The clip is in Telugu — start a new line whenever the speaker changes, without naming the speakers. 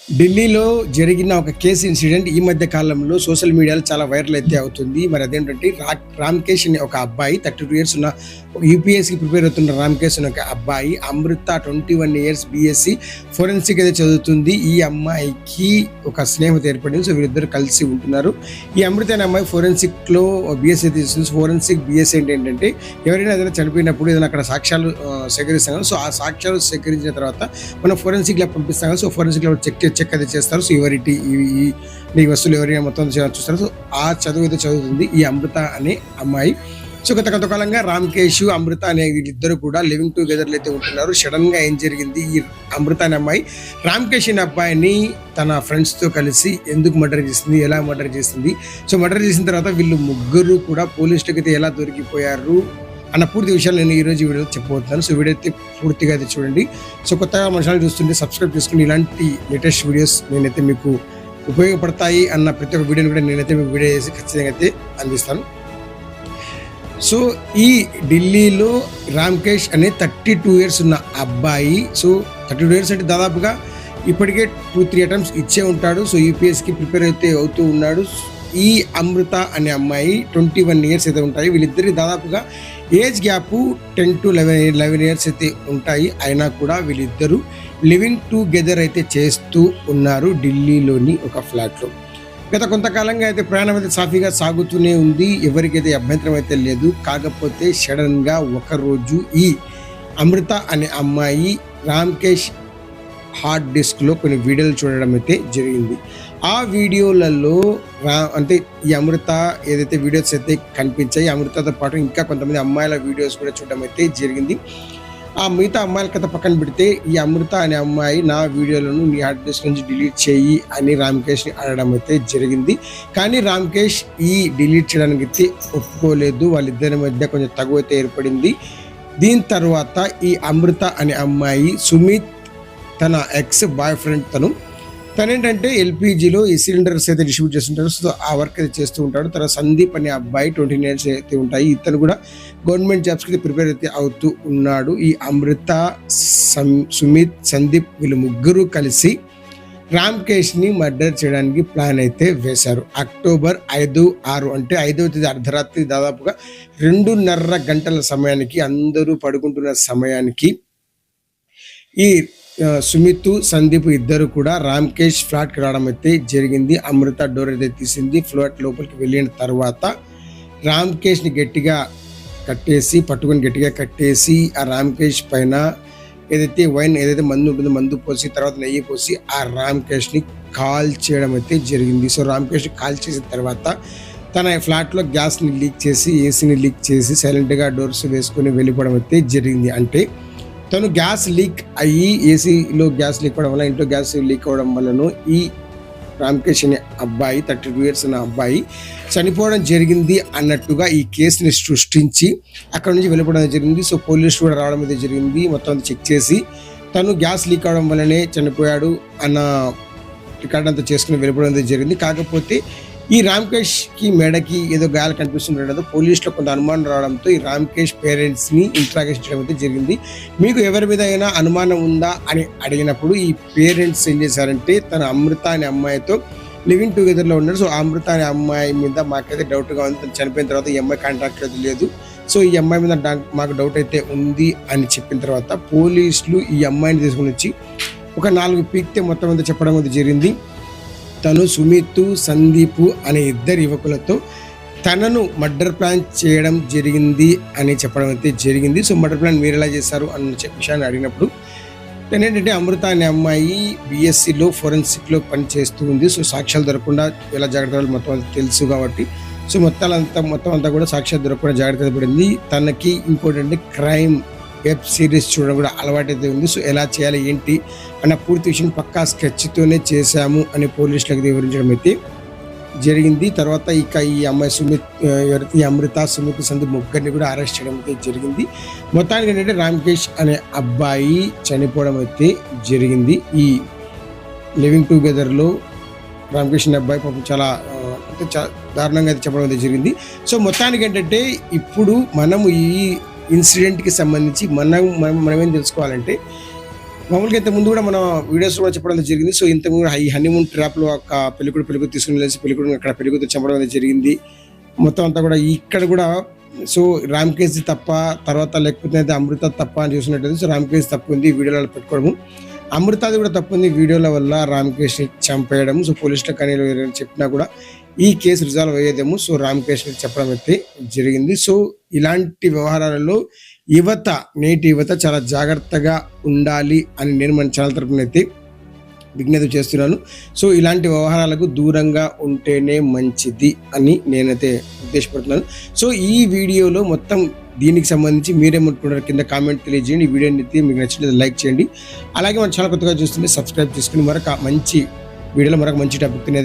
ఢిల్లీలో జరిగిన ఒక కేసు ఇన్సిడెంట్ ఈ మధ్య కాలంలో సోషల్ మీడియాలో చాలా వైరల్ అయితే అవుతుంది. మరి అదేంటంటే రామ్‌కేష్ అనే ఒక అబ్బాయి 32 ఇయర్స్ ఉన్న యూపీఎస్‌కి ప్రిపేర్ అవుతున్న రామ్‌కేష్ అనే ఒక అబ్బాయి, అమృత 21 ఇయర్స్ బీఎస్సీ ఫోరెన్సిక్ అయితే చదువుతుంది. ఈ అమ్మాయికి ఒక స్నేహితుడు ఏర్పడింది. సో వీళ్ళిద్దరూ కలిసి ఉంటున్నారు. ఈ అమృత అనే అమ్మాయి ఫోరెన్సిక్‌లో బీఎస్సీ తీసుకుంది. ఫోరెన్సిక్ బీఎస్సీ అంటే ఏంటంటే ఎవరైనా ఏదైనా చనిపోయినప్పుడు ఏదైనా అక్కడ సాక్ష్యాలు సేకరిస్తాం కదా. సో ఆ సాక్ష్యాలు సేకరించిన తర్వాత మనం ఫోరెన్సిక్ ల్యాబ్ పంపిస్తాం కదా. సో ఫోరెన్సిక్ ల్యాబ్ చెక్ అది చేస్తారు. సో ఎవరిటి ఈ వస్తువులు ఎవరైనా మొత్తం చూస్తారు. సో ఆ చదువు అయితే చదువుతుంది ఈ అమృత అనే అమ్మాయి. సో గత కొంతకాలంగా రామ్‌కేష్, అమృత అనే వీళ్ళిద్దరు కూడా లివింగ్ టుగెదర్‌లో అయితే ఉంటున్నారు. సడన్ గా ఏం జరిగింది, ఈ అమృత అనే అమ్మాయి రామ్‌కేష్ అనే అబ్బాయిని తన ఫ్రెండ్స్‌తో కలిసి ఎందుకు మర్డర్ చేసింది, ఎలా మర్డర్ చేసింది, సో మర్డర్ చేసిన తర్వాత వీళ్ళు ముగ్గురు కూడా పోలీసులకి అయితే ఎలా దొరికిపోయారు అన్న పూర్తి విషయాలు నేను ఈరోజు ఈ వీడియోలో చెప్పబోతున్నాను. సో వీడియో అయితే పూర్తిగా అయితే చూడండి. సో కొత్తగా మన ఛానల్ చూస్తుంటే సబ్స్క్రైబ్ చేసుకుని ఇలాంటి లేటెస్ట్ వీడియోస్ నేనైతే మీకు ఉపయోగపడతాయి అన్న ప్రతి ఒక్క వీడియోని కూడా నేనైతే మీకు వీడియో చేసి ఖచ్చితంగా అయితే అందిస్తాను. సో ఈ ఢిల్లీలో రామ్‌కేష్ అనే 32 ఇయర్స్ ఉన్న అబ్బాయి, సో 32 ఇయర్స్ అంటే దాదాపుగా ఇప్పటికే 2-3 అటెంప్ట్స్ ఇచ్చే ఉంటాడు. సో యూపీఎస్‌కి ప్రిపేర్ అయితే అవుతూ ఉన్నాడు. ఈ అమృత అనే అమ్మాయి 21 ఇయర్స్ అయితే ఉంటాయి. వీళ్ళిద్దరి దాదాపుగా ఏజ్ గ్యాప్ 10 to 11 ఇయర్స్ అయితే ఉంటాయి. అయినా కూడా వీళ్ళిద్దరూ లివింగ్ టుగెదర్ అయితే చేస్తూ ఉన్నారు ఢిల్లీలోని ఒక ఫ్లాట్లో. గత కొంతకాలంగా అయితే ప్రయాణం అయితే సాఫీగా సాగుతూనే ఉంది. ఎవరికైతే అభ్యంతరం అయితే లేదు. కాకపోతే సడన్గా ఒకరోజు ఈ అమృత అనే అమ్మాయి రామ్‌కేష్ హార్డ్ డిస్క్లో కొన్ని వీడియోలు చూడడం అయితే జరిగింది. ఆ వీడియోలలో అంటే ఈ అమృత ఏదైతే వీడియోస్ అయితే కనిపించాయి, అమృతతో పాటు ఇంకా కొంతమంది అమ్మాయిల వీడియోస్ కూడా చూడడం అయితే జరిగింది. ఆ మిగతా అమ్మాయిల కథ పక్కన పెడితే ఈ అమృత అనే అమ్మాయి నా వీడియోలను నీ హార్డ్ డిస్క్ నుంచి డిలీట్ చేయి అని రామ్‌కేష్ని అడగడం అయితే జరిగింది. కానీ రామ్‌కేష్ ఈ డిలీట్ చేయడానికి అయితే ఒప్పుకోలేదు. వాళ్ళిద్దరి మధ్య కొంచెం తగువ అయితే ఏర్పడింది. దీని తర్వాత ఈ అమృత అనే అమ్మాయి సుమిత్ తన ఎక్స్ బాయ్ ఫ్రెండ్ తనేంటంటే ఎల్‌పీజీలో ఈ సిలిండర్స్ అయితే డిస్ట్రిబ్యూట్ చేస్తుంటారు. సో ఆ వర్క్ అయితే చేస్తూ ఉంటాడు. తర్వాత సందీప్ అనే అబ్బాయి 20 ఇయర్స్ అయితే ఉంటాయి. ఇతను కూడా గవర్నమెంట్ జాబ్స్కి ప్రిపేర్ అయితే అవుతూ ఉన్నాడు. ఈ అమృత, సుమిత్, సందీప్ వీళ్ళు ముగ్గురు కలిసి రామ్‌కేష్ని మర్డర్ చేయడానికి ప్లాన్ అయితే వేశారు. అక్టోబర్ 5, 6 అంటే 5వ తేదీ అర్ధరాత్రి దాదాపుగా 2:30 గంటల సమయానికి, అందరూ పడుకుంటున్న సమయానికి ఈ సుమిత్, సందీప్ ఇద్దరు కూడా రామ్‌కేష్ ఫ్లాట్కి రావడం అయితే జరిగింది. అమృత డోర్ అయితే తీసింది. ఫ్లాట్ లోపలికి వెళ్ళిన తర్వాత రామ్‌కేష్ని పట్టుకొని గట్టిగా కట్టేసి ఆ రామ్‌కేష్ పైన ఏదైతే మందు ఉంటుందో మందు పోసి తర్వాత నెయ్యి పోసి ఆ రామ్‌కేష్ని కాల్ చేయడం అయితే జరిగింది. సో రామ్‌కేష్ని కాల్ చేసిన తర్వాత తన ఫ్లాట్లో గ్యాస్ని లీక్ చేసి, ఏసీని లీక్ చేసి సైలెంట్గా డోర్స్ వేసుకొని వెళ్ళిపోవడం అయితే జరిగింది. అంటే తను గ్యాస్ లీక్ అయ్యి ఏసీలో గ్యాస్ లీక్ అవ్వడం వల్ల, ఇంట్లో గ్యాస్ లీక్ అవ్వడం వల్లను ఈ రామ్‌కేష్ అనే అబ్బాయి 32 ఇయర్స్ ఉన్న అబ్బాయి చనిపోవడం జరిగింది అన్నట్టుగా ఈ కేసుని సృష్టించి అక్కడ నుంచి వెళ్ళిపోవడం జరిగింది. సో పోలీసులు కూడా రావడం అయితే జరిగింది. మొత్తం చెక్ చేసి తను గ్యాస్ లీక్ అవ్వడం వల్లనే చనిపోయాడు అన్న రికార్డ్ అంతా చేసుకుని వెళ్ళిపోవడం అయితే జరిగింది. కాకపోతే ఈ రామ్‌కేష్కి మెడకి ఏదో గాయాలు కనిపిస్తుండడంతో పోలీసులో కొంత అనుమానం రావడంతో ఈ రామ్‌కేష్ పేరెంట్స్ని ఇంట్రాగేషన్ చేయడం అయితే జరిగింది. మీకు ఎవరి మీద అయినా అనుమానం ఉందా అని అడిగినప్పుడు ఈ పేరెంట్స్ ఏం చేశారంటే తన అమృత అనే అమ్మాయితో లివింగ్ టుగెదర్లో ఉన్నాడు. సో అమృత అనే అమ్మాయి మీద మాకైతే డౌట్గా ఉంది. తను చనిపోయిన తర్వాత ఈ అమ్మాయి కాంటాక్ట్ అయితే లేదు. సో ఈ అమ్మాయి మీద మాకు డౌట్ అయితే ఉంది అని చెప్పిన తర్వాత పోలీసులు ఈ అమ్మాయిని తీసుకుని వచ్చి ఒక 4 పీక్తే మొత్తం అంతా చెప్పడం అయితే జరిగింది. తను సుమిత్, సందీప్ అనే ఇద్దరు యువకులతో తనను మర్డర్ ప్లాన్ చేయడం జరిగింది అని చెప్పడం అయితే జరిగింది. సో మర్డర్ ప్లాన్ మీరు ఎలా చేశారు అన్న విషయాన్ని అడిగినప్పుడు ఏంటంటే అమృత అనే అమ్మాయి బీఎస్సీలో ఫోరెన్సిక్లో పని చేస్తూ ఉంది. సో సాక్ష్యాలు దొరకకుండా ఎలా జాగ్రత్తలు మొత్తం అంతా తెలుసు కాబట్టి సో మొత్తం అంతా కూడా సాక్ష్యాలు దొరకకుండా జాగ్రత్త పడింది. తనకి ఇంకోటి అంటే క్రైమ్ వెబ్ సిరీస్ చూడడం కూడా అలవాటైతే ఉంది. సో ఎలా చేయాలి ఏంటి అన్న పూర్తి విషయం పక్కా స్కెచ్తోనే చేశాము అని పోలీసులకు వివరించడం అయితే జరిగింది. తర్వాత ఇక ఈ అమ్మాయి ఈ అమృత, సుమిత్, సందీప్ ముగ్గురిని కూడా అరెస్ట్ చేయడం అయితే జరిగింది. మొత్తానికి ఏంటంటే రామ్‌కేష్ అనే అబ్బాయి చనిపోవడం అయితే జరిగింది. ఈ లివింగ్ టుగెదర్లో రామ్‌కేష్ అనే అబ్బాయి పాపం చాలా దారుణంగా అయితే చెప్పడం అయితే జరిగింది. సో మొత్తానికి ఏంటంటే ఇప్పుడు మనము ఈ ఇన్సిడెంట్కి సంబంధించి మనం ఏం తెలుసుకోవాలంటే మామూలుగా ఇంత ముందు కూడా మనం వీడియోస్ కూడా చెప్పడం అనేది జరిగింది. సో ఇంత ముందు ఈ హనీమూన్ ట్రాప్‌లో ఒక పెళ్ళికొడుకు తీసుకొని వెళ్ళేసి పెళ్ళికొడుకుని అక్కడ పెళ్ళికూతురు చంపడం అనేది జరిగింది. మొత్తం అంతా కూడా ఇక్కడ కూడా సో రామ్‌కేష్ తప్ప, తర్వాత లేకపోతే అమృత తప్ప అని చూసినట్టయితే సో రామ్‌కేష్ తప్పు ఉంది వీడియోలలో పెట్టుకోవడము. అమృతది కూడా తప్పుంది వీడియోల వల్ల రామ్‌కేష్‌ని చంపేయడం. సో పోలీసులకు కానీ ఎవరైనా చెప్పినా కూడా ఈ కేసు రిజాల్వ్ అయ్యేదేమో సో రామ్‌కేష్‌కి చెప్పడం అయితే జరిగింది. సో ఇలాంటి వ్యవహారాలలో నేటి యువత చాలా జాగ్రత్తగా ఉండాలి అని నేను మన ఛానల్ తరపున అయితే విజ్ఞప్తి చేస్తున్నాను. సో ఇలాంటి వ్యవహారాలకు దూరంగా ఉంటేనే మంచిది అని నేనైతే ఉద్దేశపడుతున్నాను. సో ఈ వీడియోలో మొత్తం దీనికి సంబంధించి మీరేమనుకుంటారు కింద కామెంట్ తెలియజేయండి. ఈ వీడియోని అయితే మీకు నచ్చినట్లయితే లైక్ చేయండి. అలాగే మన ఛానల్ కొత్తగా చూస్తుంటే సబ్స్క్రైబ్ చేసుకుని మరొక మంచి వీడియోలో మరొక మంచి టాపిక్ అనేది